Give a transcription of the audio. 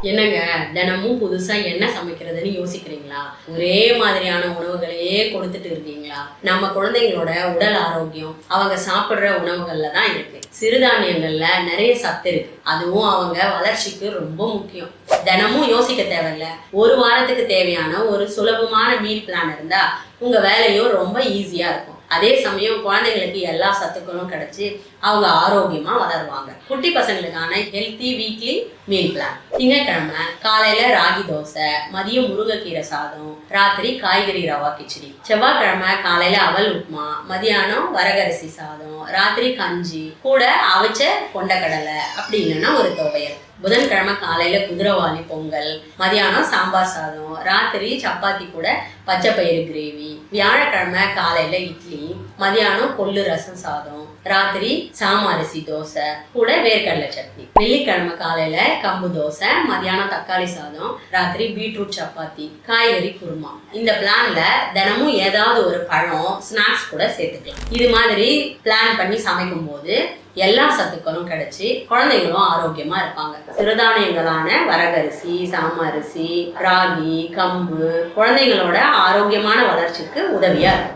என்னங்க, தினமும் புதுசா என்ன சமைக்கிறதுன்னு யோசிக்கிறீங்களா? ஒரே மாதிரியான உணவுகளையே கொடுத்துட்டு இருக்கீங்களா? நம்ம குழந்தைங்களோட உடல் ஆரோக்கியம் அவங்க சாப்பிடுற உணவுகள்ல தான் இருக்கு. சிறுதானியங்கள்ல நிறைய சத்து இருக்கு. அதுவும் அவங்க வளர்ச்சிக்கு ரொம்ப முக்கியம். தினமும் யோசிக்க தேவையில்ல. ஒரு வாரத்துக்கு தேவையான ஒரு சுலபமான மீல் பிளான் இருந்தா உங்க வேலையும் ரொம்ப ஈஸியா இருக்கும். அதே சமயம் குழந்தைங்களுக்கு எல்லா சத்துக்களும் கிடைச்சி அவங்க ஆரோக்கியமா வளருவாங்க. குட்டி பசங்களுக்கான ஹெல்த்தி வீக்லி மீல் பிளான். திங்கட்கிழமை காலையில ராகி தோசை, மதியம் முருங்கைக்கீரை சாதம், ராத்திரி காய்கறி ரவா கிச்சடி. செவ்வாய்க்கிழமை காலையில அவல் உப்புமா, மதியானம் வரகரிசி சாதம், ராத்திரி கஞ்சி, கூட அவிச்ச கொண்டக்கடலை, அப்படி இல்லைன்னா ஒரு துவையல். புதன்கிழமை காலையில குதிரைவாலி பொங்கல், மதியானம் சாம்பார் சாதம், ராத்திரி சப்பாத்தி கூட பச்சை பயிறு கிரேவி. வியாழக்கிழமை காலையில இட்லி, மதியானம் கொள்ளு ரசம் சாதம், ராத்திரி சாமரிசி தோசை, கூட வேர்க்கடலை சட்னி. வெள்ளிக்கிழமை காலையில கம்பு தோசை, மதியானம் தக்காளி சாதம், ராத்திரி பீட்ரூட் சப்பாத்தி, காய்கறி குருமா. இந்த பிளான்ல தினமும் ஏதாவது ஒரு பழம், ஸ்நாக்ஸ் கூட சேர்த்துக்கலாம். இது மாதிரி பிளான் பண்ணி சமைக்கும் போது எல்லா சத்துக்களும் கிடைச்சி குழந்தைங்களும் ஆரோக்கியமா இருப்பாங்க. சிறுதானியங்களான வரகரிசி, சாமரிசி, ராகி, கம்பு குழந்தைங்களோட ஆரோக்கியமான வளர்ச்சிக்கு உதவியா இருக்கும்.